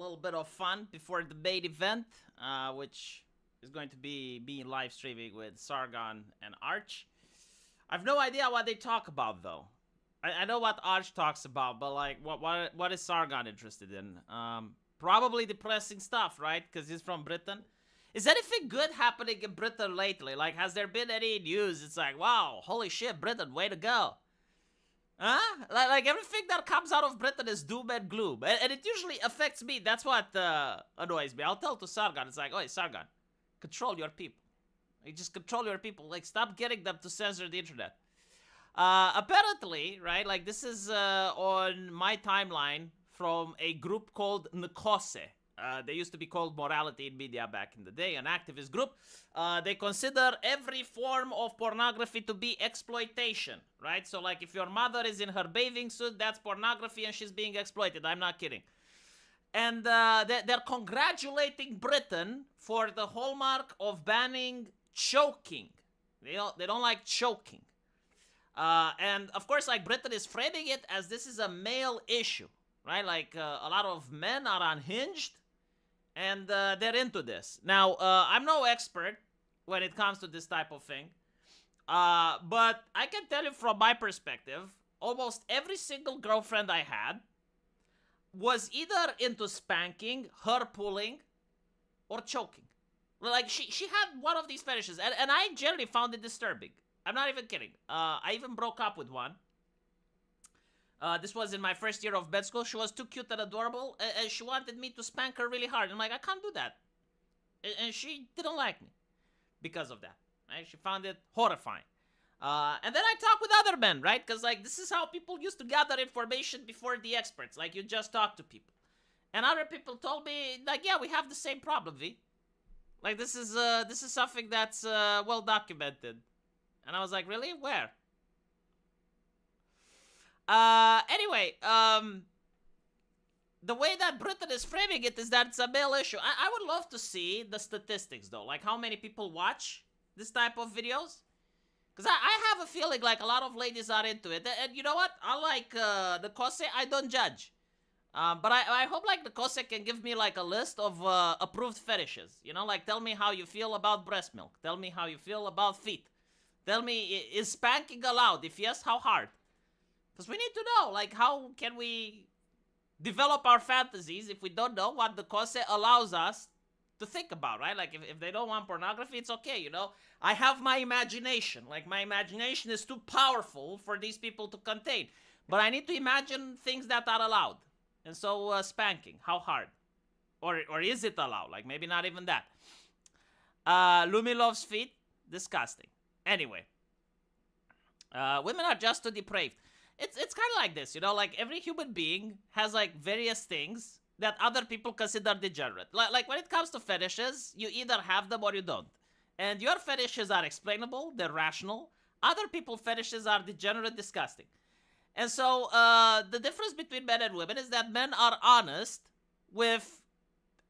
little bit of fun before the main event, which is going to be being live streaming with Sargon and Arch. I've no idea what they talk about though. I know what Arch talks about, but like, what is Sargon interested in? Probably depressing stuff, right? Because he's from Britain. Is anything good happening in Britain lately? Like, has there been any news? It's like, wow, holy shit, Britain, way to go. Huh? Like everything that comes out of Britain is doom and gloom. And it usually affects me. That's what annoys me. I'll tell to Sargon, it's like, oh, Sargon, control your people. You just control your people. Like, stop getting them to censor the internet. Apparently, right, like this is on my timeline from a group called Nkose. They used to be called Morality in Media back in the day, an activist group. They consider every form of pornography to be exploitation, right? So like if your mother is in her bathing suit, that's pornography and she's being exploited. I'm not kidding. And they're congratulating Britain for the hallmark of banning choking. They don't like choking. And of course, like Britain is framing it as this is a male issue, right? Like a lot of men are unhinged and they're into this. Now, I'm no expert when it comes to this type of thing, but I can tell you from my perspective, almost every single girlfriend I had was either into spanking, her pulling, or choking. Like she had one of these fetishes, and I generally found it disturbing. I'm not even kidding. I even broke up with one. This was in my first year of med school. She was too cute and adorable, and she wanted me to spank her really hard. I'm like, I can't do that. And she didn't like me because of that. Right? She found it horrifying. And then I talked with other men, right? Because like this is how people used to gather information before the experts. Like you just talk to people. And other people told me, like, yeah, we have the same problem, V. Like this is something that's well documented. And I was like, really? Where? Anyway, the way that Britain is framing it is that it's a male issue. I would love to see the statistics, though. Like, how many people watch this type of videos? Because I have a feeling like a lot of ladies are into it. And you know what? Unlike the Kose, I don't judge. But I hope, like, the Kose can give me, like, a list of approved fetishes. You know, like, tell me how you feel about breast milk. Tell me how you feel about feet. Tell me, is spanking allowed? If yes, how hard? Because we need to know, like, how can we develop our fantasies if we don't know what the Kose allows us to think about, right? Like, if they don't want pornography, it's okay, you know? I have my imagination. Like, my imagination is too powerful for these people to contain. But I need to imagine things that are allowed. And so, spanking, how hard? Or is it allowed? Like, maybe not even that. Lumi loves feet? Disgusting. Anyway, women are just too depraved. It's kind of like this, you know, like every human being has like various things that other people consider degenerate. Like when it comes to fetishes, you either have them or you don't. And your fetishes are explainable, they're rational. Other people's fetishes are degenerate, disgusting. And so the difference between men and women is that men are honest with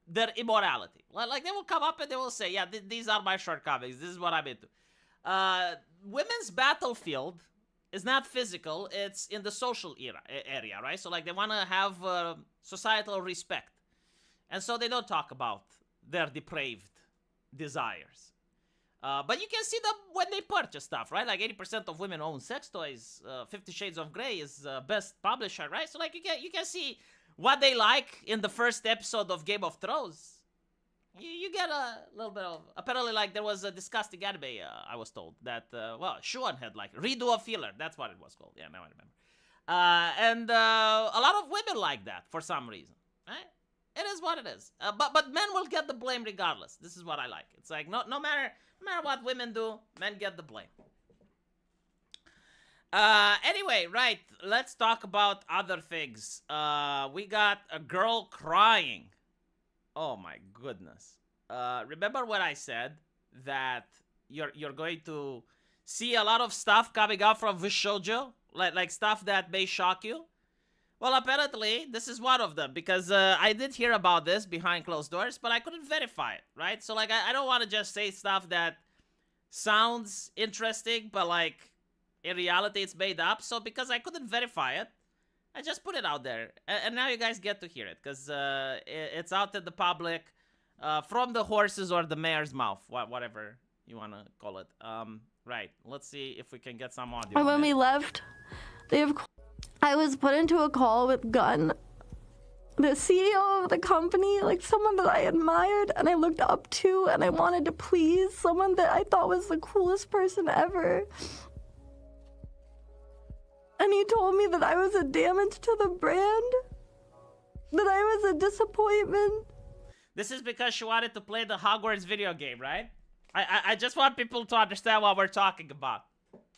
their immorality. Like they will come up and they will say, yeah, these are my shortcomings. This is what I'm into. Women's battlefield is not physical, it's in the social area, right? So like they want to have societal respect. And so they don't talk about their depraved desires. But you can see them when they purchase stuff, right? Like 80% of women own sex toys. 50 Shades of Grey is best publisher, right? So like you can see what they like in the first episode of Game of Thrones. You get a little bit of... Apparently, like, there was a disgusting anime, I was told, that, well, Shuan had, like, Redo a Filler. That's what it was called. Yeah, now I remember. And a lot of women like that, for some reason. Right? It is what it is. But men will get the blame regardless. This is what I like. It's like, no matter what women do, men get the blame. Anyway, right, let's talk about other things. We got a girl crying. Oh my goodness. Remember when I said that you're going to see a lot of stuff coming out from Vishoujo? Like stuff that may shock you? Well, apparently, this is one of them, because I did hear about this behind closed doors, but I couldn't verify it, right? So, like, I don't want to just say stuff that sounds interesting, but, like, in reality, it's made up. So, because I couldn't verify it, I just put it out there, and now you guys get to hear it because it's out to the public from the horses or the mayor's mouth, whatever you want to call it. Right. Let's see if we can get some audio. And when we left, I was put into a call with Gunn, the CEO of the company, like someone that I admired and I looked up to and I wanted to please, someone that I thought was the coolest person ever. And he told me that I was a damage to the brand, that I was a disappointment. This is because she wanted to play the Hogwarts video game, right? I just want people to understand what we're talking about,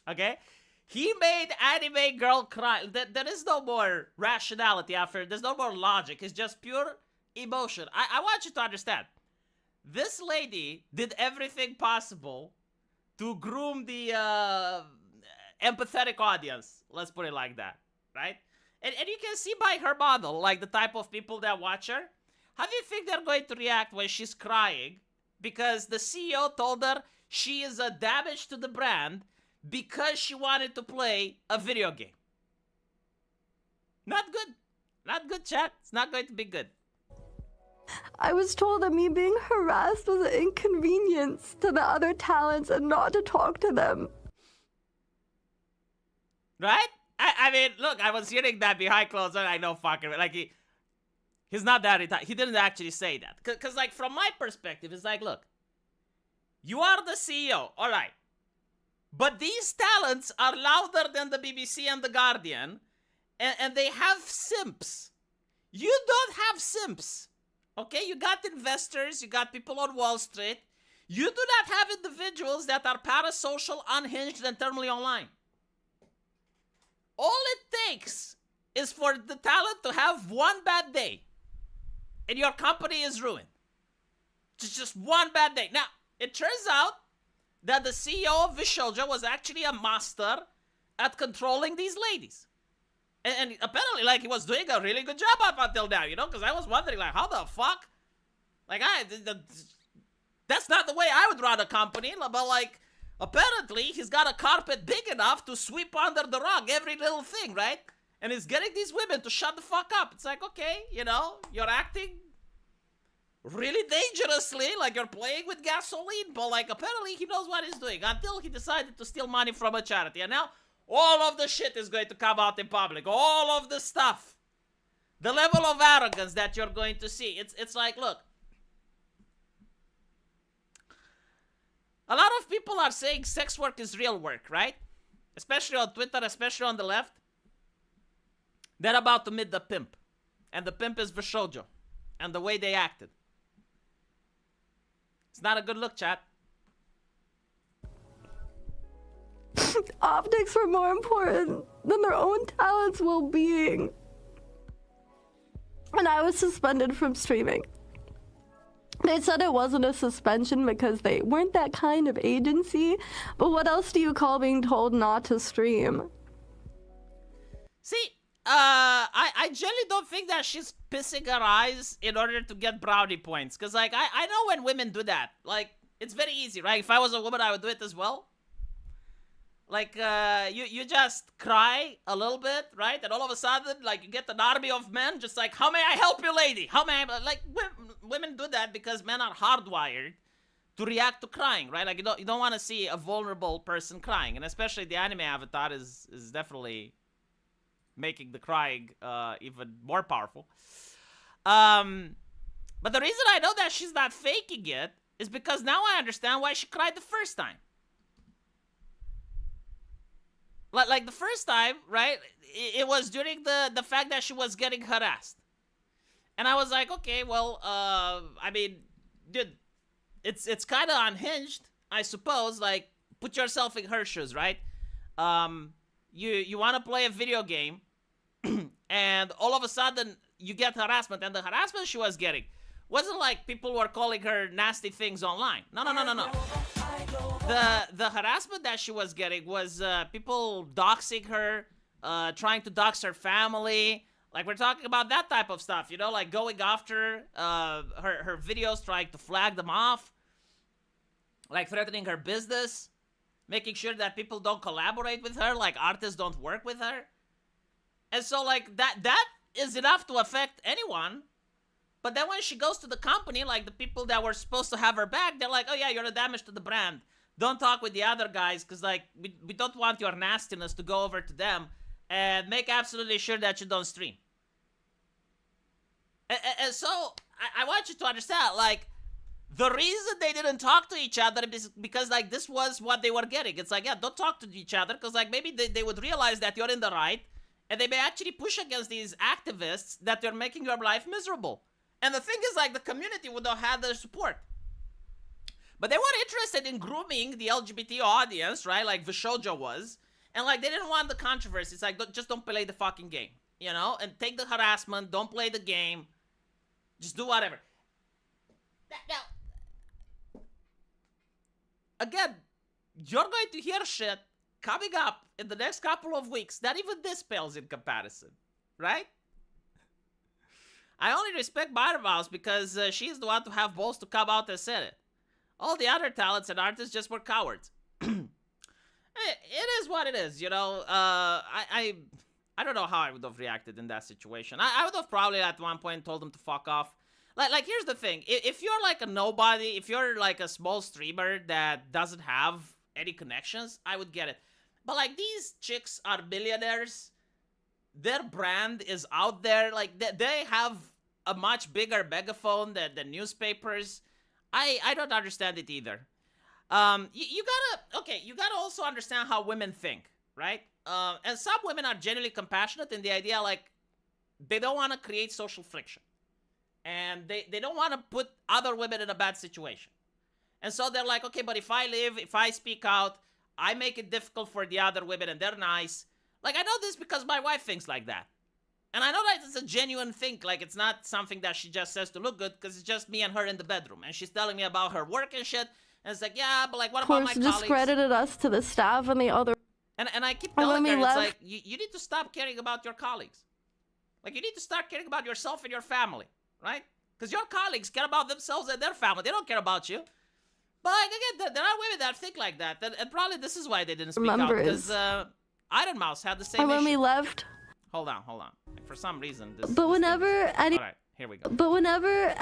okay? He made anime girl cry. There is no more rationality after. There's no more logic. It's just pure emotion. I want you to understand. This lady did everything possible to groom the empathetic audience. Let's put it like that, right? And you can see by her model, like the type of people that watch her. How do you think they're going to react when she's crying? Because the CEO told her she is a damage to the brand because she wanted to play a video game. Not good. Not good, chat. It's not going to be good. I was told that me being harassed was an inconvenience to the other talents and not to talk to them. Right? I mean, look, I was hearing that behind closed doors. I know fucking, like, he's not that, he didn't actually say that. Because, like, from my perspective, it's like, look, you are the CEO, all right. But these talents are louder than the BBC and the Guardian, and they have simps. You don't have simps, okay? You got investors, you got people on Wall Street. You do not have individuals that are parasocial, unhinged, and terminally online. All it takes is for the talent to have one bad day, and your company is ruined. Just one bad day. Now, it turns out that the CEO of Vishoja was actually a master at controlling these ladies. And apparently, like, he was doing a really good job up until now, you know? Because I was wondering, like, how the fuck? Like, that's not the way I would run a company. But, like, apparently, he's got a carpet big enough to sweep under the rug every little thing, right? And he's getting these women to shut the fuck up. It's like, okay, you know, you're acting really dangerously, like you're playing with gasoline, but like apparently he knows what he's doing until he decided to steal money from a charity. And now all of the shit is going to come out in public. All of the stuff. The level of arrogance that you're going to see. It's like, look. A lot of people are saying sex work is real work, right? Especially on Twitter, especially on the left. They're about to meet the pimp. And the pimp is Vishojo. And the way they acted. It's not a good look, chat. Optics were more important than their own talent's well-being. And I was suspended from streaming. They said it wasn't a suspension because they weren't that kind of agency, but what else do you call being told not to stream? See, I generally don't think that she's pissing her eyes in order to get brownie points. Because, like, I know when women do that. Like, it's very easy, right? If I was a woman, I would do it as well. Like, you just cry a little bit, right? And all of a sudden, like, you get an army of men just like, how may I help you, lady? How may I... Like, women do that because men are hardwired to react to crying, right? Like, you don't want to see a vulnerable person crying. And especially the anime avatar is definitely making the crying even more powerful. But the reason I know that she's not faking it is because now I understand why she cried the first time. Like the first time, right? It was during the fact that she was getting harassed. And I was like, okay, well, I mean, dude, it's kind of unhinged, I suppose. Like, put yourself in her shoes, right? You want to play a video game, and all of a sudden you get harassment, and the harassment she was getting wasn't like people were calling her nasty things online. No. The harassment that she was getting was people doxing her, trying to dox her family. Like, we're talking about that type of stuff, you know, like going after her videos, trying to flag them off, like threatening her business, making sure that people don't collaborate with her, like artists don't work with her. And so like that is enough to affect anyone. But then when she goes to the company, like the people that were supposed to have her back, they're like, oh yeah, you're a damage to the brand. Don't talk with the other guys because like we don't want your nastiness to go over to them, and make absolutely sure that you don't stream. And so I want you to understand, like, the reason they didn't talk to each other is because like this was what they were getting. It's like, yeah, don't talk to each other because like maybe they would realize that you're in the right, and they may actually push against these activists that they're making your life miserable. And the thing is, like, the community would have had their support. But they were interested in grooming the LGBT audience, right? Like Vishojo was. And, like, they didn't want the controversy. It's like, just don't play the fucking game, you know? And take the harassment. Don't play the game. Just do whatever. Now, again, you're going to hear shit coming up in the next couple of weeks that even this pales in comparison, right? I only respect Mouse because she's the one to have balls to come out and say it. All the other talents and artists just were cowards. It is what it is, you know. I don't know how I would have reacted in that situation. I would have probably at one point told them to fuck off. Like here's the thing. If you're like a nobody, if you're like a small streamer that doesn't have any connections, I would get it. But like these chicks are billionaires. Their brand is out there. Like they have a much bigger megaphone than newspapers. I don't understand it either. You gotta also understand how women think, right? And some women are genuinely compassionate in the idea like they don't want to create social friction. And they don't want to put other women in a bad situation. And so they're like, okay, but if I speak out, I make it difficult for the other women and they're nice. Like, I know this because my wife thinks like that. And I know that it's a genuine thing. Like, it's not something that she just says to look good because it's just me and her in the bedroom. And she's telling me about her work and shit. And it's like, yeah, but like, what about my colleagues? Of course, discredited us to the staff and the other... And I keep telling her, it's like, you need to stop caring about your colleagues. Like, you need to start caring about yourself and your family, right? Because your colleagues care about themselves and their family. They don't care about you. But, like, again, there are women that think like that. And probably this is why they didn't speak out. Because Iron Mouse had the same issue. When we left... Hold on. Like, for some reason, this... But whenever... Alright, here we go. But whenever...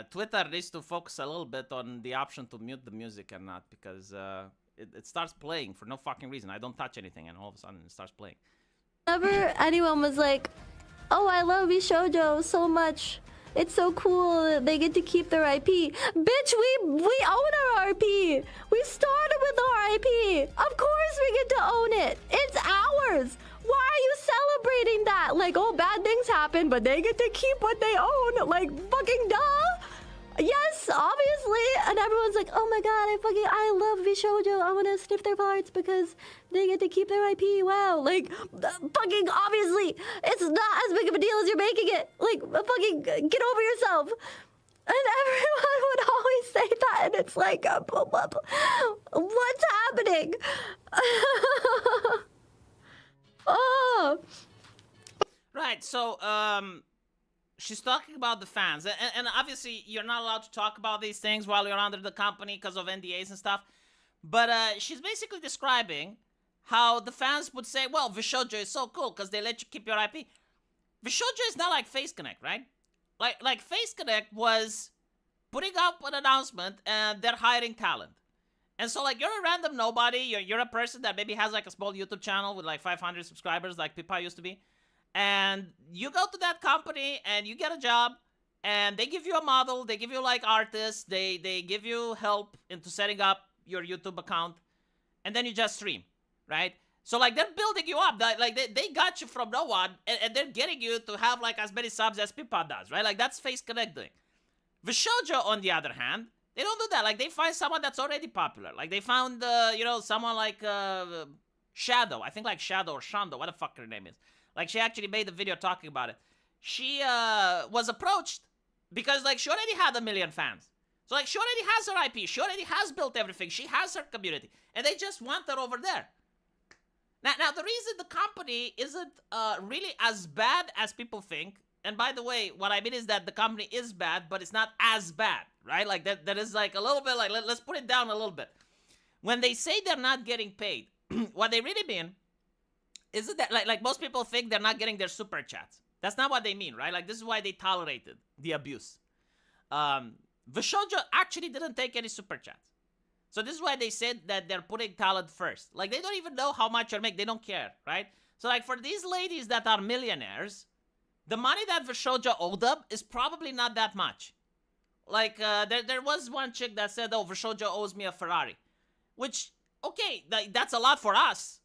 Twitter needs to focus a little bit on the option to mute the music and not, because it starts playing for no fucking reason. I don't touch anything, and all of a sudden it starts playing. Whenever anyone was like, oh, I love Shoujo so much. It's so cool that they get to keep their IP. Bitch, we own our IP. We started with our IP. Of course we get to own it. It's ours. Why are you celebrating that? Like, oh, bad things happen, but they get to keep what they own. Like, fucking duh. Yes, obviously. And everyone's like, oh my god, I love Shoujo. I want to sniff their parts because they get to keep their IP. Wow. Like, fucking obviously, it's not as big of a deal as you're making it. Like, fucking get over yourself. And everyone would always say that, and it's like, what's happening? Oh. Right, so, she's talking about the fans, and obviously you're not allowed to talk about these things while you're under the company because of NDAs and stuff, but she's basically describing how the fans would say, well, Vishojo is so cool because they let you keep your IP. Vishojo is not like Face Connect, right? Like Face Connect was putting up an announcement and they're hiring talent. And so, like, you're a random nobody, you're a person that maybe has, like, a small YouTube channel with, like, 500 subscribers, like Pipa used to be. And you go to that company, and you get a job, and they give you a model, they give you, like, artists, they give you help into setting up your YouTube account, and then you just stream, right? So, like, they're building you up. Like, they got you from no one, and they're getting you to have, like, as many subs as Pipa does, right? Like, that's Face Connecting. Vishojo, on the other hand, they don't do that. Like, they find someone that's already popular. Like, they found, someone like Shadow. I think, like, Shadow or Shando. What the fuck her name is. Like, she actually made a video talking about it. She was approached because, like, she already had 1 million fans. So, like, she already has her IP. She already has built everything. She has her community. And they just want her over there. Now the reason the company isn't really as bad as people think, and by the way, what I mean is that the company is bad, but it's not as bad, right? Like, that is, like, a little bit, like, let's put it down a little bit. When they say they're not getting paid, what they really mean Isn't that like most people think they're not getting their super chats? That's not what they mean, right? Like this is why they tolerated the abuse. Vishojo actually didn't take any super chats. So this is why they said that they're putting talent first. Like they don't even know how much you're making. They don't care, right? So like for these ladies that are millionaires, the money that Vishojo owed them is probably not that much. Like there was one chick that said, "Oh, Vishojo owes me a Ferrari," which okay, that's a lot for us.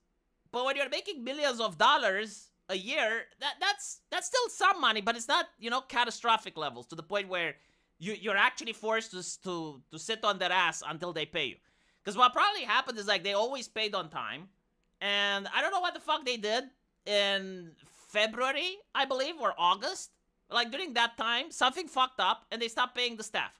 But when you're making millions of dollars a year, that's still some money, but it's not, catastrophic levels to the point where you're actually forced to sit on their ass until they pay you. Because what probably happened is like they always paid on time, and I don't know what the fuck they did in February, I believe, or August. Like during that time, something fucked up, and they stopped paying the staff.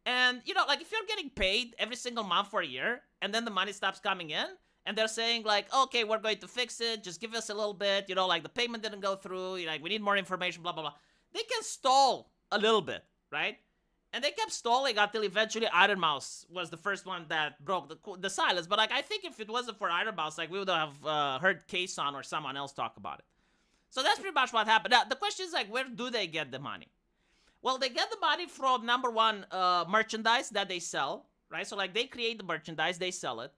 And like if you're getting paid every single month for a year, and then the money stops coming in, and they're saying like, okay, we're going to fix it, just give us a little bit, like the payment didn't go through, like we need more information, blah, blah, blah. They can stall a little bit, right? And they kept stalling until eventually Iron Mouse was the first one that broke the silence. But like I think if it wasn't for Iron Mouse, like we would have heard Kayson or someone else talk about it. So that's pretty much what happened. Now, the question is like, where do they get the money? Well, they get the money from, number one, merchandise that they sell, right? So like they create the merchandise, they sell it.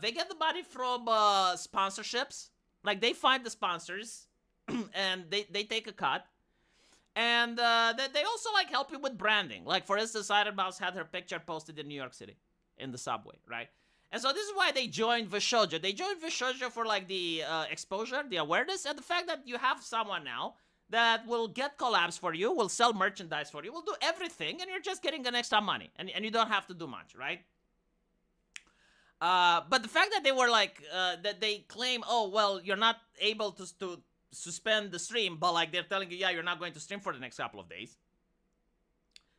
They get the money from sponsorships. Like they find the sponsors and they take a cut. And they also like help you with branding. Like for instance, Iron Mouse had her picture posted in New York City in the subway, right? And so this is why they joined Vishojo. They joined Vishojo for like the exposure, the awareness, and the fact that you have someone now that will get collabs for you, will sell merchandise for you, will do everything, and you're just getting an extra money, and you don't have to do much, right? But the fact that they were like, that they claim, oh, well, you're not able to suspend the stream, but like they're telling you, yeah, you're not going to stream for the next couple of days.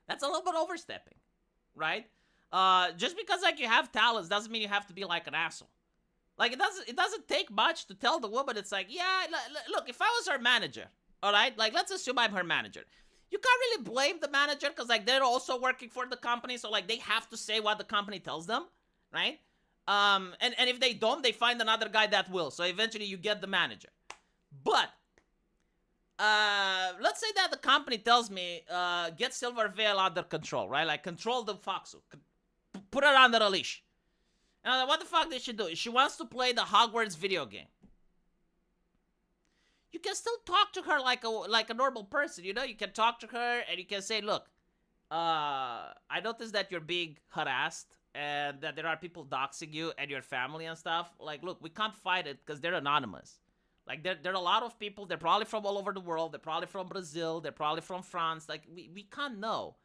That's a little bit overstepping, right? Just because like you have talents doesn't mean you have to be like an asshole. Like it doesn't take much to tell the woman. It's like, yeah, look, if I was her manager, all right, like let's assume I'm her manager. You can't really blame the manager because like they're also working for the company, so like they have to say what the company tells them, right? And if they don't, they find another guy that will. So eventually you get the manager. But let's say that the company tells me, get Silver Veil under control, right? Like control the Foxu, put her under a leash. And what the fuck did she do? She wants to play the Hogwarts video game. You can still talk to her like a normal person, You can talk to her and you can say, look, I noticed that you're being harassed and that there are people doxing you and your family and stuff. Like, look, we can't fight it because they're anonymous. Like, there are a lot of people. They're probably from all over the world. They're probably from Brazil. They're probably from France. Like, we can't know.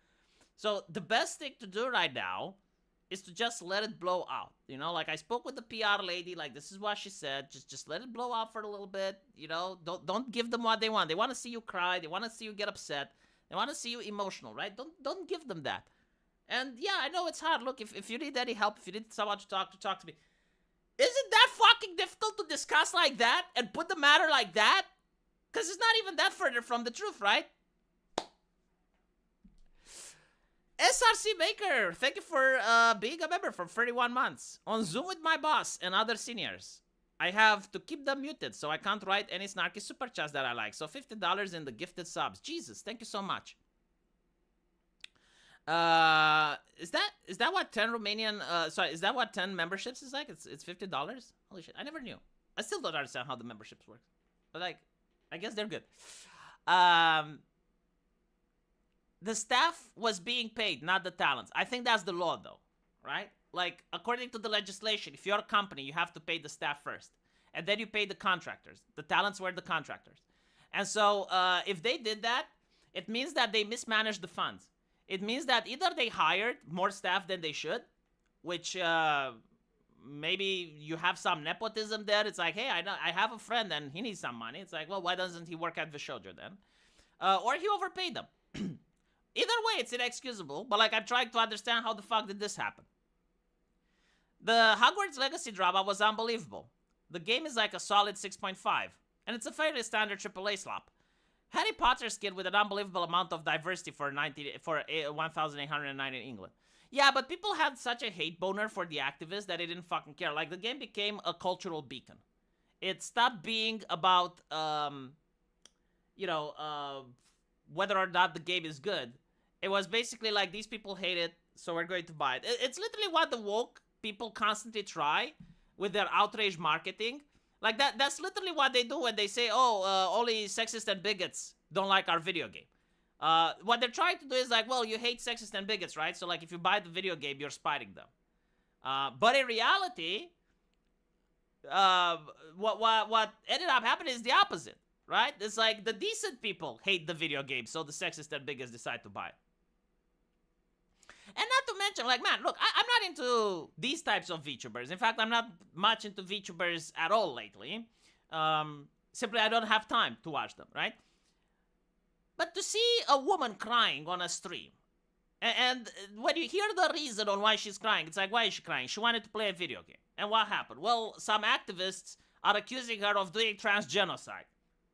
So the best thing to do right now is to just let it blow out. Like I spoke with the PR lady. Like, this is what she said. Just let it blow out for a little bit. Don't give them what they want. They want to see you cry. They want to see you get upset. They want to see you emotional, right? Don't give them that. And yeah, I know it's hard. Look, if you need any help, if you need someone to talk to me. Isn't that fucking difficult to discuss like that and put the matter like that? Because it's not even that further from the truth, right? SRC Maker, thank you for being a member for 31 months. On Zoom with my boss and other seniors. I have to keep them muted so I can't write any snarky super chats that I like. So $50 in the gifted subs. Jesus, thank you so much. Is that what 10 Romanian, is that what 10 memberships is like? It's $50? Holy shit, I never knew. I still don't understand how the memberships work. But like, I guess they're good. The staff was being paid, not the talents. I think that's the law though, right? Like, according to the legislation, if you're a company, you have to pay the staff first. And then you pay the contractors. The talents were the contractors. And so, if they did that, it means that they mismanaged the funds. It means that either they hired more staff than they should, which maybe you have some nepotism there. It's like, hey, I have a friend and he needs some money. It's like, well, why doesn't he work at Vishojo then? Or he overpaid them. Either way, it's inexcusable, but like I'm trying to understand how the fuck did this happen. The Hogwarts Legacy drama was unbelievable. The game is like a solid 6.5, and it's a fairly standard AAA slop. Harry Potter skin with an unbelievable amount of diversity for 1,890 in England. Yeah, but people had such a hate boner for the activists that they didn't fucking care. Like, the game became a cultural beacon. It stopped being about you know, whether or not the game is good. It was basically like these people hate it, so we're going to buy it. It's literally what the woke people constantly try with their outrage marketing. Like that's literally what they do when they say, "Oh, only sexist and bigots don't like our video game." What they're trying to do is like, well, you hate sexist and bigots, right? So like, if you buy the video game, you're spiting them. But in reality, what ended up happening is the opposite, right? It's like the decent people hate the video game, so the sexist and bigots decide to buy it. And not to mention, like, man, look, I'm not into these types of VTubers. In fact, I'm not much into VTubers at all lately. Simply, I don't have time to watch them, right? But to see a woman crying on a stream, and when you hear the reason on why she's crying, it's like, why is she crying? She wanted to play a video game. And what happened? Well, some activists are accusing her of doing transgenocide.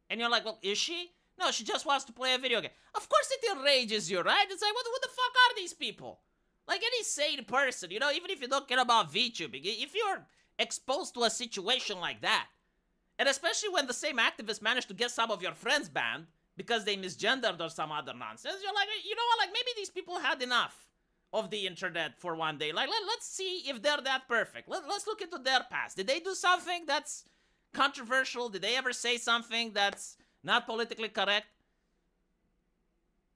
And you're like, well, is she? No, she just wants to play a video game. Of course it enrages you, right? It's like, what the fuck are these people? Like any sane person, you know, even if you don't care about VTubing, if you're exposed to a situation like that, and especially when the same activists manage to get some of your friends banned because they misgendered or some other nonsense, you're like, you know what, like maybe these people had enough of the internet for one day. Like, let's see if they're that perfect. Let's look into their past. Did they do something that's controversial? Did they ever say something that's not politically correct?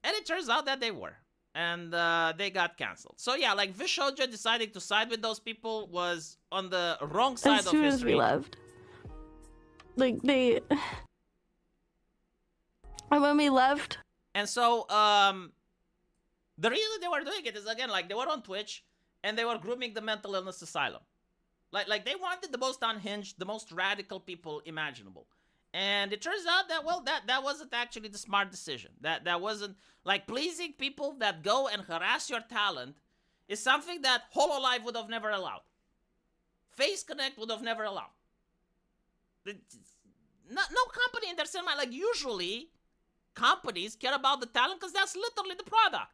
And it turns out that they were. And they got canceled. So yeah, like Vishoja deciding to side with those people was on the wrong side of history. As soon as we left. Like, they... And when we left... And so, the reason they were doing it is, again, like, they were on Twitch, and they were grooming the mental illness asylum. Like they wanted the most unhinged, the most radical people imaginable. And it turns out that, well, that wasn't actually the smart decision. That wasn't, like, pleasing people that go and harass your talent is something that HoloLive would have never allowed. Face Connect would have never allowed. No company in their cinema, like, usually companies care about the talent because that's literally the product.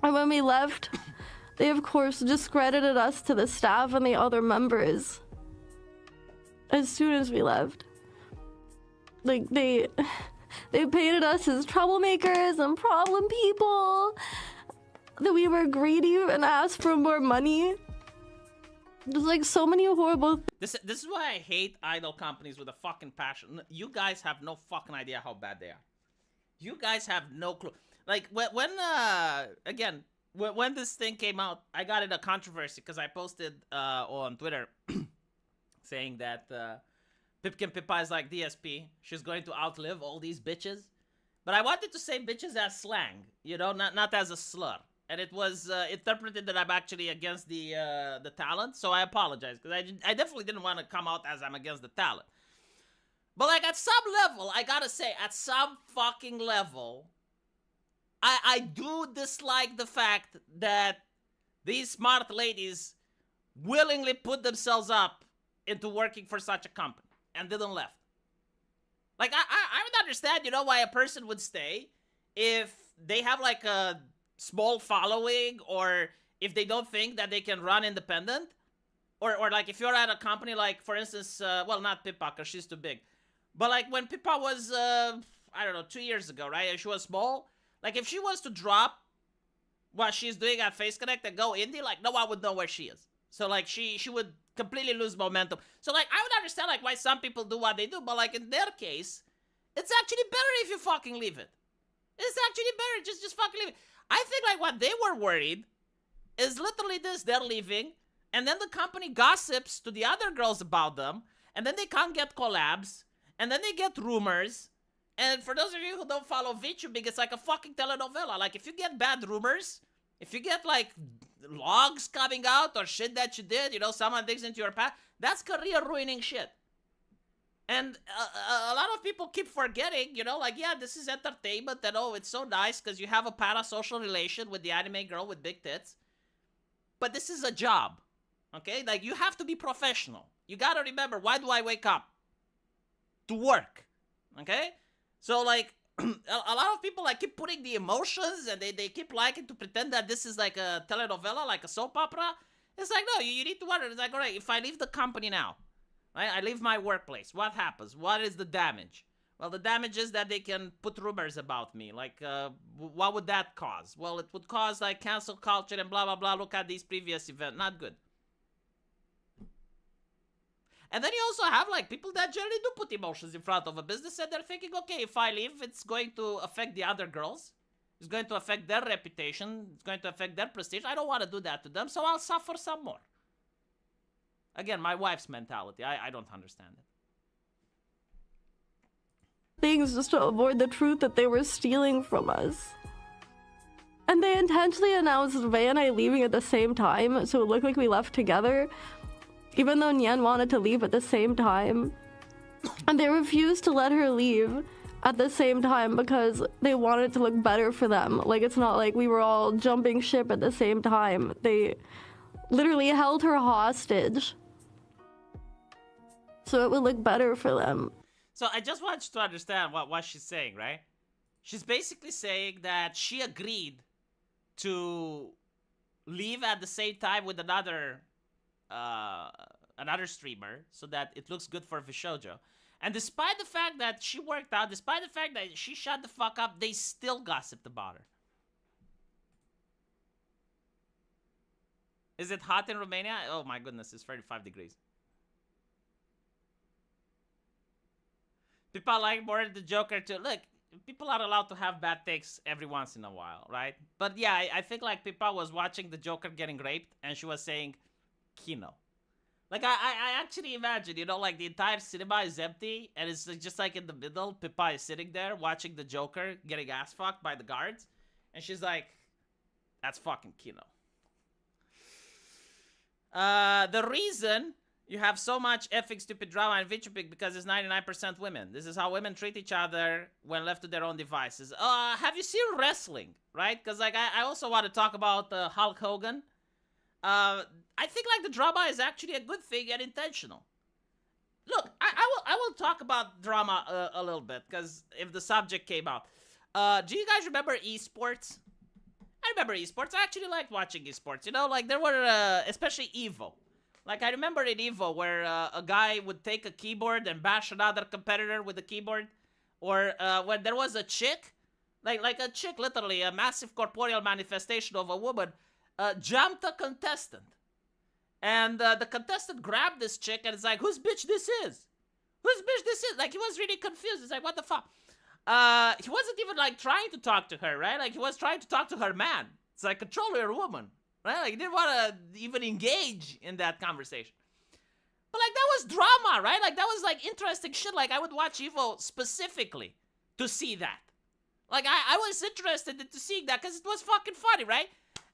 And when we left... They, of course, discredited us to the staff and the other members. As soon as we left. Like, they painted us as troublemakers and problem people. That we were greedy and asked for more money. There's, like, so many horrible... This is why I hate idol companies with a fucking passion. You guys have no fucking idea how bad they are. You guys have no clue. Like, again... When this thing came out, I got in a controversy because I posted on Twitter saying that Pipkin Pippa is like DSP. She's going to outlive all these bitches. But I wanted to say bitches as slang, you know, not as a slur. And it was interpreted that I'm actually against the talent, so I apologize. Because I definitely didn't want to come out as I'm against the talent. But, like, at some level, I gotta say, at some fucking level... I do dislike the fact that these smart ladies willingly put themselves up into working for such a company and didn't left. Like, I would understand, you know, why a person would stay if they have, like, a small following or if they don't think that they can run independent. Or like, if you're at a company like, for instance, well, not Pippa, because she's too big. But, like, when Pippa was, I don't know, 2 years ago, right? She was small. Like, if she was to drop what she's doing at Face Connect and go indie, like, no one would know where she is. So, like, she would completely lose momentum. So, like, I would understand, like, why some people do what they do. But, like, in their case, it's actually better if you fucking leave it. It's actually better. Just fucking leave it. I think, like, what they were worried is literally this. They're leaving. And then the company gossips to the other girls about them. And then they can't get collabs. And then they get rumors. And for those of you who don't follow VTubing, it's like a fucking telenovela. Like, if you get bad rumors, if you get, like, logs coming out or shit that you did, you know, someone digs into your past, that's career-ruining shit. And a lot of people keep forgetting, you know, like, yeah, this is entertainment, and oh, it's so nice because you have a parasocial relation with the anime girl with big tits. But this is a job, okay? Like, you have to be professional. You gotta remember, why do I wake up? To work, okay? So, like, a lot of people like keep putting the emotions, and they keep liking to pretend that this is like a telenovela, like a soap opera. It's like, no, you need to wonder. It's like, all right, if I leave the company now, right? I leave my workplace. What happens? What is the damage? Well, the damage is that they can put rumors about me. Like, what would that cause? Well, it would cause like cancel culture and blah blah blah. Look at these previous events. Not good. And then you also have like people that generally do put emotions in front of a business, and they're thinking, okay, if I leave, it's going to affect the other girls. It's going to affect their reputation. It's going to affect their prestige. I don't want to do that to them, so I'll suffer some more. Again, my wife's mentality. I don't understand it. Things just to avoid the truth that they were stealing from us. And they intentionally announced Vay and I leaving at the same time, so it looked like we left together, even though Nyan wanted to leave at the same time. And they refused to let her leave at the same time because they wanted it to look better for them. Like, it's not like we were all jumping ship at the same time. They literally held her hostage so it would look better for them. So I just want you to understand what she's saying, right? She's basically saying that she agreed to leave at the same time with another streamer so that it looks good for Vishojo. And despite the fact that she worked out, despite the fact that she shut the fuck up, they still gossiped about her. Is it hot in Romania? Oh my goodness, it's 35 degrees. People like more the Joker too. Look, people are allowed to have bad takes every once in a while, right? But yeah, I think like Pippa was watching the Joker getting raped and she was saying, Kino. Like, I actually imagine, you know, like the entire cinema is empty and it's just like in the middle, Pippa is sitting there watching the Joker getting ass fucked by the guards. And she's like, that's fucking Kino. The reason you have so much effing stupid drama in VTuber because it's 99% women. This is how women treat each other when left to their own devices. Have you seen wrestling, right? Because like I also want to talk about Hulk Hogan. I think like the drama is actually a good thing and intentional. Look, I will talk about drama a little bit because if the subject came out. Do you guys remember esports? I remember esports. I actually liked watching esports. You know, like there were especially Evo. Like I remember in Evo where a guy would take a keyboard and bash another competitor with a keyboard, or when there was a chick, like a chick, literally a massive corporeal manifestation of a woman. Jumped a contestant. And the contestant grabbed this chick and it's like, whose bitch this is? Whose bitch this is? Like, he was really confused. It's like, what the fuck? He wasn't even, like, trying to talk to her, right? Like, he was trying to talk to her man. It's like, control your woman, right? Like, he didn't want to even engage in that conversation. But, like, that was drama, right? Like, that was, like, interesting shit. Like, I would watch Evo specifically to see that. Like, I was interested into seeing that because it was fucking funny, right?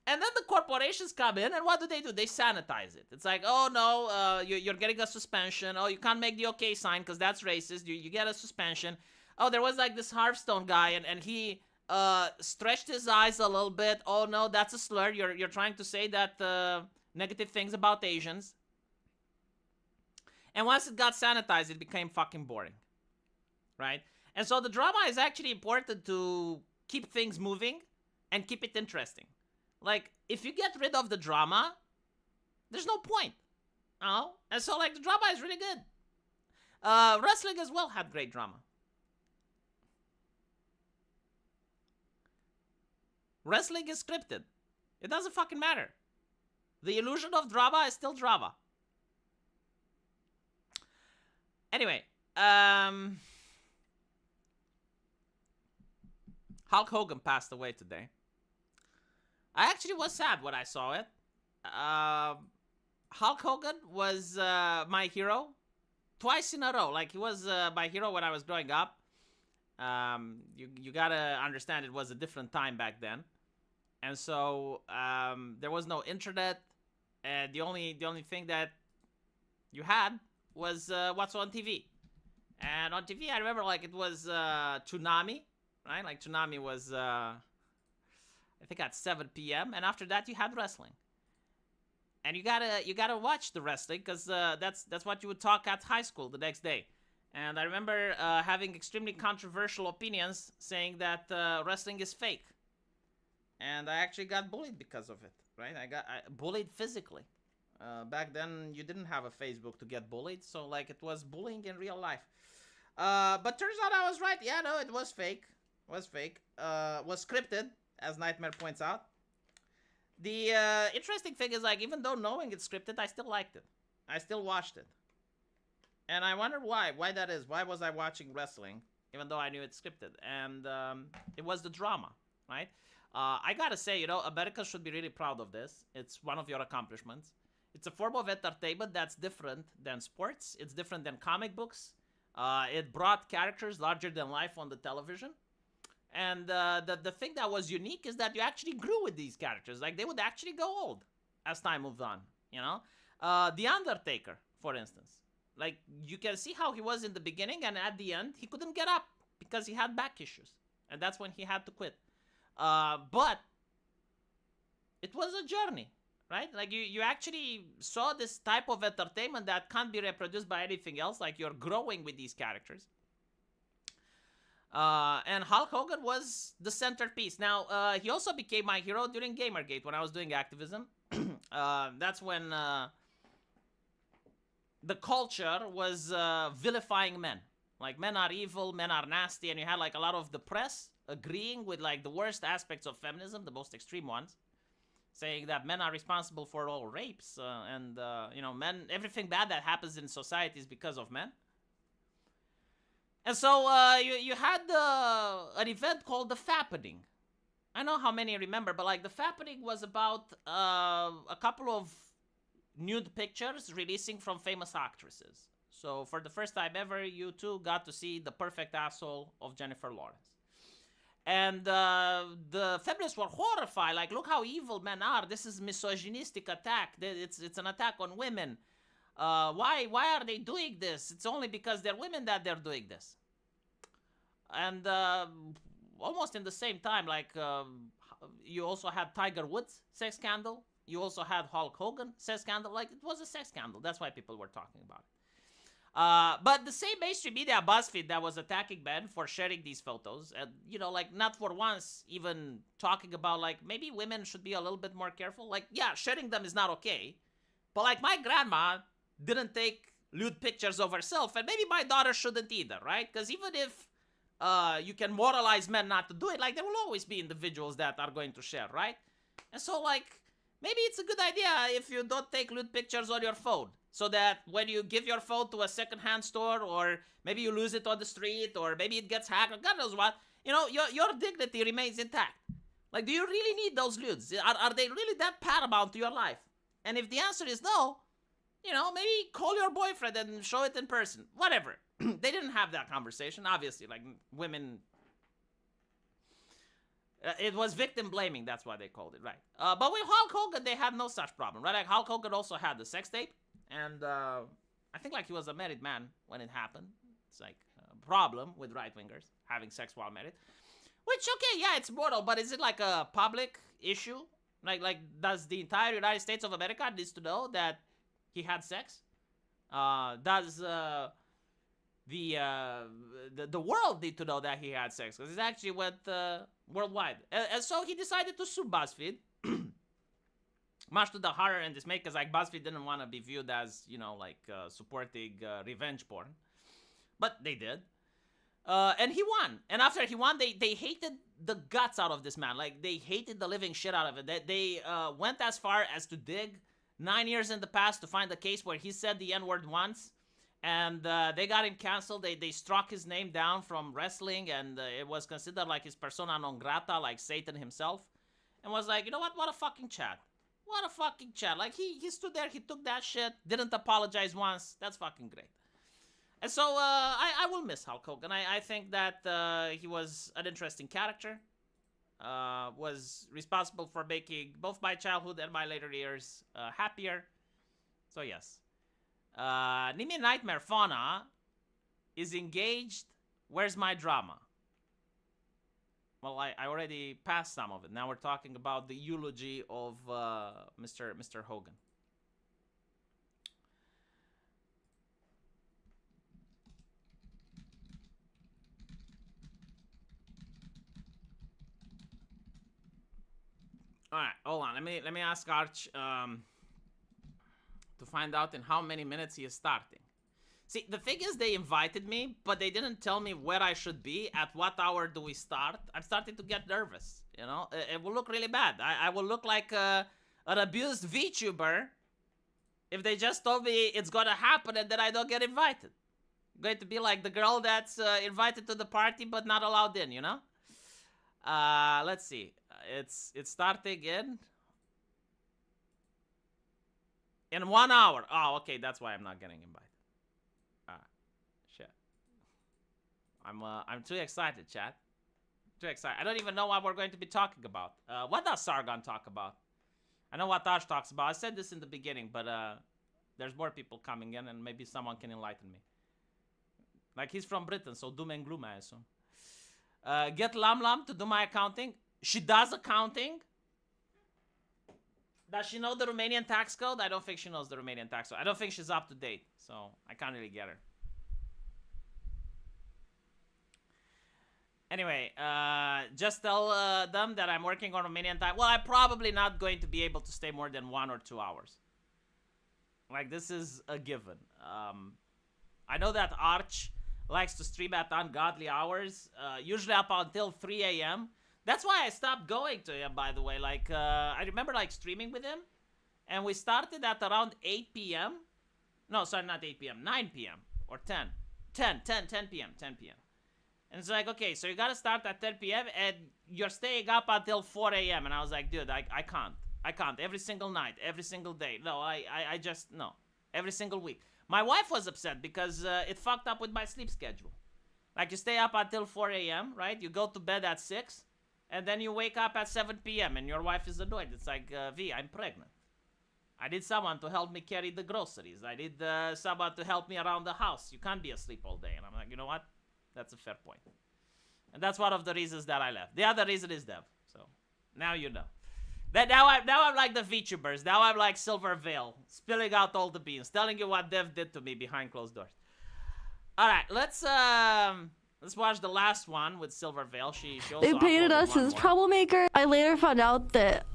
And then the corporations come in, and what do? They sanitize it. It's like, oh no, you're getting a suspension. Oh, you can't make the okay sign because that's racist. You get a suspension. Oh, there was like this Hearthstone guy, and he stretched his eyes a little bit. Oh no, that's a slur. You're trying to say that negative things about Asians. And once it got sanitized, it became fucking boring, right? And so the drama is actually important to keep things moving and keep it interesting. Like, if you get rid of the drama, there's no point. Oh, and so, like, the drama is really good. Wrestling as well had great drama. Wrestling is scripted. It doesn't fucking matter. The illusion of drama is still drama. Anyway, Hulk Hogan passed away today. I actually was sad when I saw it. Hulk Hogan was my hero twice in a row. Like, he was my hero when I was growing up. You gotta understand it was a different time back then. And so there was no internet. And the only thing that you had was what's on TV. And on TV, I remember, like, it was Toonami, right? Like, Toonami was... I think at 7 p.m. and after that you had wrestling, and you gotta watch the wrestling because that's what you would talk at high school the next day. And I remember having extremely controversial opinions saying that wrestling is fake. And I actually got bullied because of it, right? I got bullied physically. Back then, you didn't have a Facebook to get bullied, so like it was bullying in real life. But turns out I was right. Yeah, no, it was fake. It was fake. Was scripted, as Nightmare points out. The interesting thing is, like, even though knowing it's scripted, I still liked it. I still watched it. And I wonder why. Why that is. Why was I watching wrestling, even though I knew it's scripted? And it was the drama, right? I gotta say, America should be really proud of this. It's one of your accomplishments. It's a form of entertainment that's different than sports. It's different than comic books. It brought characters larger than life on the television. And the thing that was unique is that you actually grew with these characters. Like, they would actually go old as time moved on, The Undertaker, for instance. Like, you can see how he was in the beginning, and at the end, he couldn't get up because he had back issues. And that's when he had to quit. But it was a journey, right? Like, you actually saw this type of entertainment that can't be reproduced by anything else. Like, you're growing with these characters. And Hulk Hogan was the centerpiece. Now, he also became my hero during Gamergate when I was doing activism. That's when the culture was vilifying men. Like, men are evil, men are nasty, and you had like a lot of the press agreeing with like the worst aspects of feminism, the most extreme ones, saying that men are responsible for all rapes and men, everything bad that happens in society is because of men. And so you had an event called the Fappening. I know how many remember, but like the Fappening was about a couple of nude pictures releasing from famous actresses. So for the first time ever, you two got to see the perfect asshole of Jennifer Lawrence. And the feminists were horrified. Like, look how evil men are. This is misogynistic attack. It's an attack on women. Why are they doing this? It's only because they're women that they're doing this. And almost in the same time, like, you also had Tiger Woods sex scandal. You also had Hulk Hogan sex scandal. Like, it was a sex scandal. That's why people were talking about it. But the same mainstream media, BuzzFeed, that was attacking men for sharing these photos, and like, not for once even talking about like maybe women should be a little bit more careful. Like, yeah, sharing them is not okay, but like, my grandma didn't take lewd pictures of herself, and maybe my daughter shouldn't either, right? Because even if you can moralize men not to do it, like, there will always be individuals that are going to share, right? And so, like, maybe it's a good idea if you don't take lewd pictures on your phone, so that when you give your phone to a secondhand store, or maybe you lose it on the street, or maybe it gets hacked, or God knows what, your dignity remains intact. Like, do you really need those nudes? Are they really that paramount to your life? And if the answer is no, maybe call your boyfriend and show it in person. Whatever. They didn't have that conversation, obviously. Like, women... it was victim blaming, that's why they called it, right? But with Hulk Hogan, they had no such problem, right? Like, Hulk Hogan also had the sex tape, and I think, like, he was a married man when it happened. It's like a problem with right-wingers having sex while married. Which, okay, yeah, it's mortal, but is it like a public issue? Like, does the entire United States of America needs to know that he had sex? Does the world need to know that he had sex? Because it actually went worldwide. And so he decided to sue BuzzFeed. Much to the horror and dismay, because like, BuzzFeed didn't want to be viewed as, supporting revenge porn. But they did. And he won. And after he won, they hated the guts out of this man. Like, they hated the living shit out of it. They went as far as to dig 9 years in the past to find a case where he said the N-word once. And they got him canceled. They struck his name down from wrestling, and it was considered like his persona non grata, like Satan himself. And was like, you know what? What a fucking chat. What a fucking chat. Like, he stood there, he took that shit, didn't apologize once. That's fucking great. And so I will miss Hulk Hogan. I think that he was an interesting character. Was responsible for making both my childhood and my later years happier. So yes. Nimi Nightmare Fauna is engaged. Where's my drama? Well, I already passed some of it. Now we're talking about the eulogy of Mr. Hogan. All right, hold on. Let me ask Arch to find out in how many minutes he is starting. See, the thing is, they invited me, but they didn't tell me where I should be. At what hour do we start? I'm starting to get nervous. You know, it will look really bad. I will look like an abused VTuber if they just told me it's gonna happen and then I don't get invited. I'm going to be like the girl that's invited to the party but not allowed in. You know. Let's see. It's starting in 1 hour. Oh, okay. That's why I'm not getting invited. Shit. I'm too excited, chat. Too excited. I don't even know what we're going to be talking about. What does Sargon talk about? I know what Taj talks about. I said this in the beginning, but there's more people coming in, and maybe someone can enlighten me. Like, he's from Britain, so doom and gloom, I assume. Get Lam Lam to do my accounting. She does accounting. Does she know the Romanian tax code? I don't think she knows the Romanian tax code. I don't think she's up to date, so I can't really get her. Anyway, just tell them that I'm working on Romanian time. Well, I'm probably not going to be able to stay more than 1 or 2 hours. Like, this is a given. I know that Arch likes to stream at ungodly hours, usually up until 3 a.m. That's why I stopped going to him, by the way. Like, I remember, like, streaming with him, and we started at around 8 p.m. No, sorry, not 8 p.m., 9 p.m. or 10 p.m., 10 p.m. And it's like, okay, so you gotta start at 10 p.m. and you're staying up until 4 a.m. And I was like, dude, I can't. I can't. Every single night, every single day. No, I just, no. Every single week. My wife was upset because it fucked up with my sleep schedule. Like, you stay up until 4 a.m., right? You go to bed at 6, and then you wake up at 7 p.m. and your wife is annoyed. It's like, V, I'm pregnant. I need someone to help me carry the groceries. I need someone to help me around the house. You can't be asleep all day. And I'm like, you know what? That's a fair point. And that's one of the reasons that I left. The other reason is Dev. So, now you know. Now I'm like the VTubers. Now I'm like Silver Veil, spilling out all the beans, telling you what Dev did to me behind closed doors. All right, let's watch the last one with Silver Veil. She also they painted us as troublemaker. I later found out that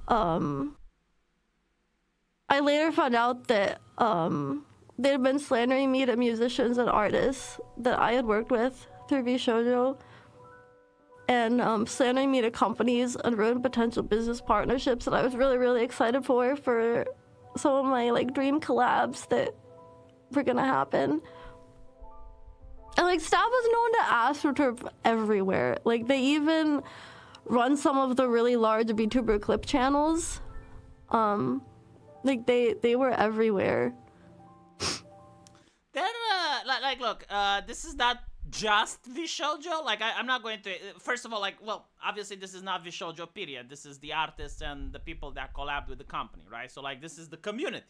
they'd been slandering me to musicians and artists that I had worked with through VShojo, and slandering me to companies and ruined potential business partnerships that I was really, really excited for some of my like dream collabs that were gonna happen. And like, staff was known to astroturf everywhere. Like, they even run some of the really large VTuber clip channels. Like, they were everywhere. Then, like, look, this is not just VShojo. Like, I'm not going to. First of all, like, well, obviously this is not VShojo. Period. This is the artists and the people that collab with the company, right? So, like, this is the community.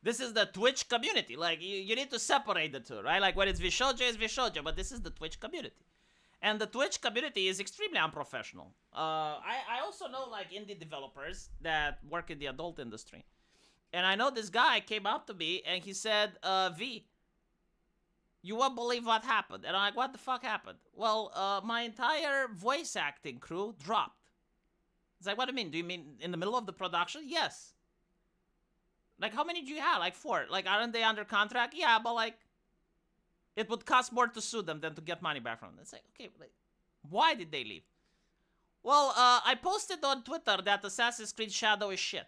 This is the Twitch community. Like, you need to separate the two, right? Like, when it's VShojo, but this is the Twitch community. And the Twitch community is extremely unprofessional. I also know, like, indie developers that work in the adult industry. And I know this guy came up to me and he said, V, you won't believe what happened. And I'm like, what the fuck happened? Well, my entire voice acting crew dropped. It's like, what do you mean? Do you mean in the middle of the production? Yes. Like, how many do you have? Like 4. Like, aren't they under contract? Yeah, but like, it would cost more to sue them than to get money back from them. It's like, okay, like, why did they leave? Well, I posted on Twitter that Assassin's Creed Shadow is shit.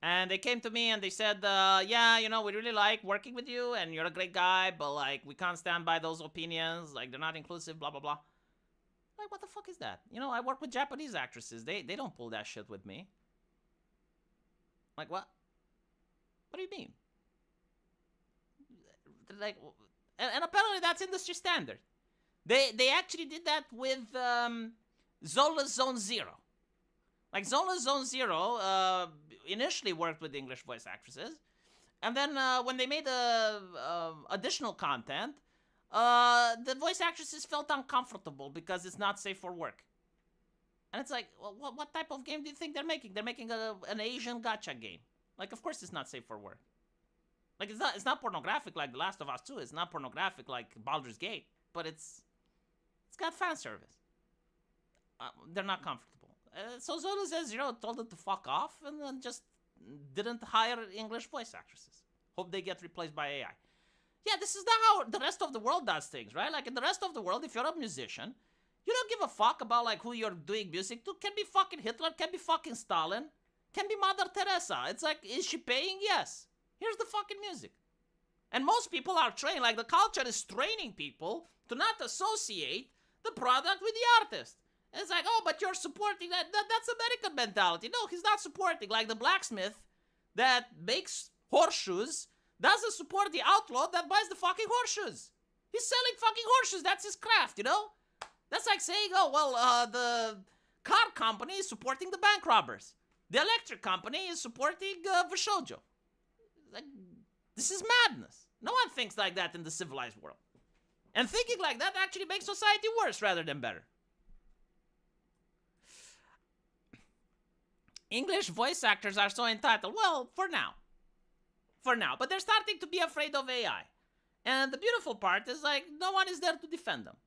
And they came to me and they said, yeah, you know, we really like working with you and you're a great guy, but like, we can't stand by those opinions. Like, they're not inclusive, blah, blah, blah. Like, what the fuck is that? You know, I work with Japanese actresses. They don't pull that shit with me. Like, what? What do you mean? Like, and apparently that's industry standard. They actually did that with Zola's Zone Zero. Like, Zola's Zone Zero initially worked with English voice actresses. And then when they made additional content, the voice actresses felt uncomfortable because it's not safe for work. And it's like, well, what type of game do you think they're making? They're making an Asian gacha game. Like, of course it's not safe for work. Like, it's not pornographic like The Last of Us 2. It's not pornographic like Baldur's Gate. But it's got fan service. They're not comfortable. So Zola says, told them to fuck off and then just didn't hire English voice actresses. Hope they get replaced by AI. Yeah, this is not how the rest of the world does things, right? Like in the rest of the world, if you're a musician, you don't give a fuck about like who you're doing music to. Can be fucking Hitler, can be fucking Stalin, can be Mother Teresa. It's like, is she paying? Yes. Here's the fucking music. And most people are trained, like the culture is training people to not associate the product with the artist. And it's like, oh, but you're supporting that. That's American mentality. No, he's not supporting. Like the blacksmith that makes horseshoes doesn't support the outlaw that buys the fucking horseshoes. He's selling fucking horseshoes. That's his craft, That's like saying, oh, well, the car company is supporting the bank robbers. The electric company is supporting Vishojo. Like, this is madness. No one thinks like that in the civilized world. And thinking like that actually makes society worse rather than better. English voice actors are so entitled. Well, for now. But they're starting to be afraid of AI. And the beautiful part is like, no one is there to defend them.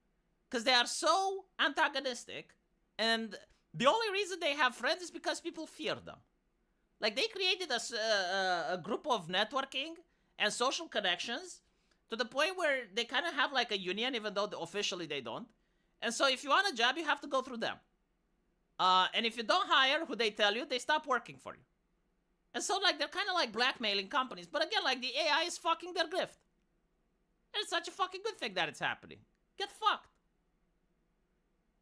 Because they are so antagonistic. And the only reason they have friends is because people fear them. Like, they created a group of networking and social connections to the point where they kind of have like a union, even though officially they don't. And so if you want a job, you have to go through them. And if you don't hire who they tell you, they stop working for you. And so like they're kind of like blackmailing companies. But again, like the AI is fucking their grift. And it's such a fucking good thing that it's happening. Get fucked.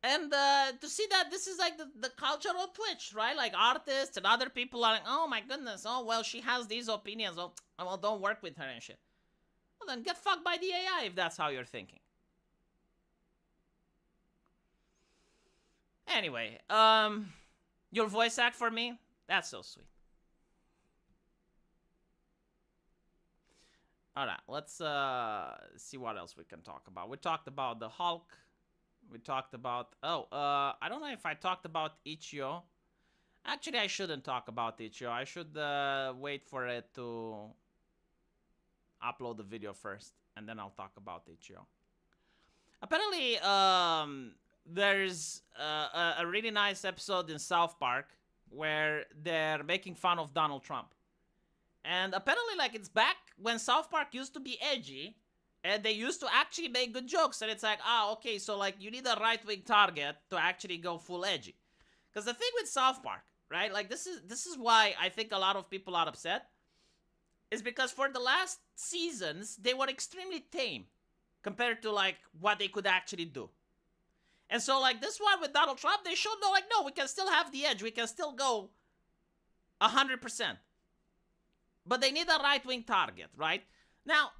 And to see that this is like the culture of Twitch, right? Like artists and other people are like, oh my goodness, oh well, she has these opinions. Oh, well, don't work with her and shit. Well, then get fucked by the AI if that's how you're thinking. Anyway, you'll voice act for me? That's so sweet. Alright, let's see what else we can talk about. We talked about the Hulk. We talked about... I don't know if I talked about Ichio. Actually, I shouldn't talk about Ichio. I should wait for it to upload the video first. And then I'll talk about Ichio. Apparently, there's a really nice episode in South Park where they're making fun of Donald Trump. And apparently, like, it's back when South Park used to be edgy. And they used to actually make good jokes. And it's like, okay, so, like, you need a right-wing target to actually go full edgy. Because the thing with South Park, right? Like, this is why I think a lot of people are upset. Is because for the last seasons, they were extremely tame. Compared to, like, what they could actually do. And so, like, this one with Donald Trump, they showed, no, we can still have the edge. We can still go 100%. But they need a right-wing target, right? Now,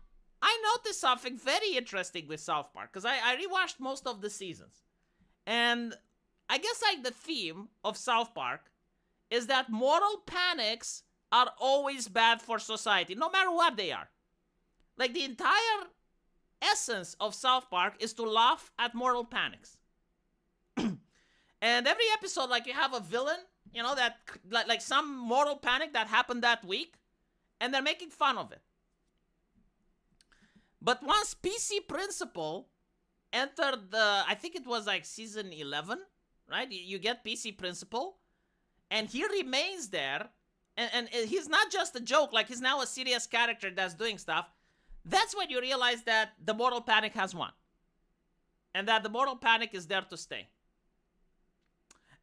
I noticed something very interesting with South Park, because I rewatched most of the seasons. And I guess, like, the theme of South Park is that moral panics are always bad for society, no matter what they are. Like, the entire essence of South Park is to laugh at moral panics. And every episode, like, you have a villain, that, like some moral panic that happened that week, and they're making fun of it. But once PC Principal entered I think it was like season 11, right? You get PC Principal, and he remains there, and he's not just a joke, like he's now a serious character that's doing stuff. That's when you realize that the moral panic has won. And that the moral panic is there to stay.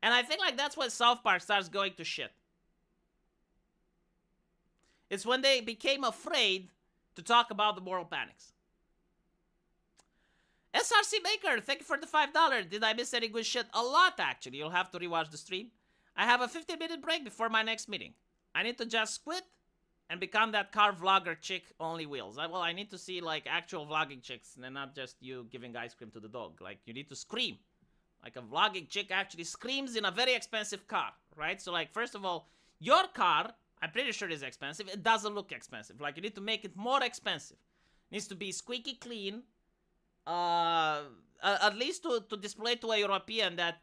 And I think like that's when South Park starts going to shit. It's when they became afraid to talk about the moral panics. SRC Maker, thank you for the $5. Did I miss any good shit? A lot, actually. You'll have to rewatch the stream. I have a 15-minute break before my next meeting. I need to just quit and become that car vlogger chick only wheels. I need to see, like, actual vlogging chicks and not just you giving ice cream to the dog. Like, you need to scream. Like, a vlogging chick actually screams in a very expensive car, right? So, like, first of all, your car, I'm pretty sure is expensive. It doesn't look expensive. Like, you need to make it more expensive. It needs to be squeaky clean. At least to display to a European that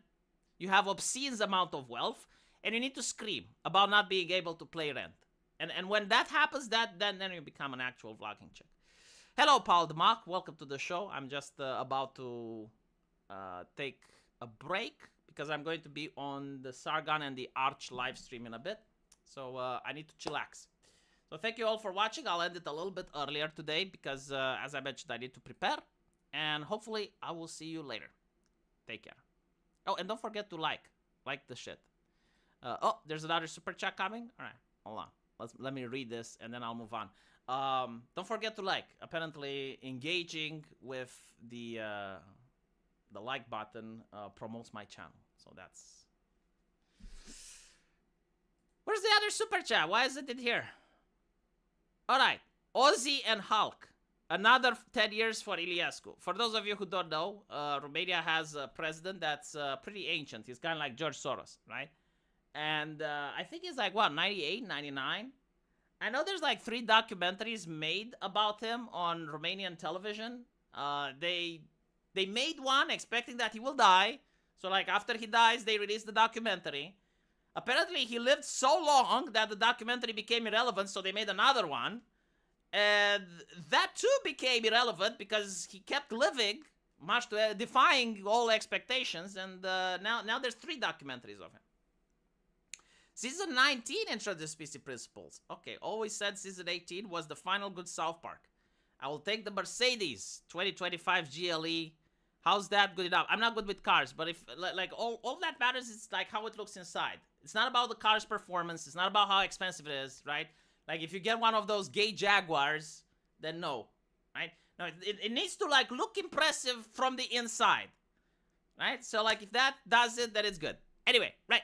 you have obscene amount of wealth. And you need to scream about not being able to pay rent. And when that happens, then you become an actual vlogging chick. Hello, Paul DeMarc. Welcome to the show. I'm just about to take a break because I'm going to be on the Sargon and the Arch live stream in a bit. So I need to chillax. So thank you all for watching. I'll end it a little bit earlier today because, as I mentioned, I need to prepare. And hopefully, I will see you later. Take care. Oh, and don't forget to like the shit. Oh, there's another super chat coming. All right, hold on. Let me read this and then I'll move on. Don't forget to like. Apparently, engaging with the like button promotes my channel. So that's. Where's the other super chat? Why isn't it here? All right, Ozzy and Hulk. Another 10 years for Iliescu. For those of you who don't know, Romania has a president that's pretty ancient. He's kind of like George Soros, right? And I think he's like, what, 98, 99? I know there's like 3 documentaries made about him on Romanian television. They made one expecting that he will die. So like after he dies, they release the documentary. Apparently, he lived so long that the documentary became irrelevant, so they made another one. And that too became irrelevant because he kept living, much to defying all expectations. And now there's 3 documentaries of him. Season 19 introduced PC principles. Okay, always said season 18 was the final good South Park. I will take the Mercedes 2025 GLE. How's that good enough? I'm not good with cars, but if like all that matters is like how it looks inside. It's not about the car's performance. It's not about how expensive it is, right? Like, if you get one of those gay Jaguars, then no, right? No, it needs to, like, look impressive from the inside, right? So, like, if that does it, then it's good. Anyway, right,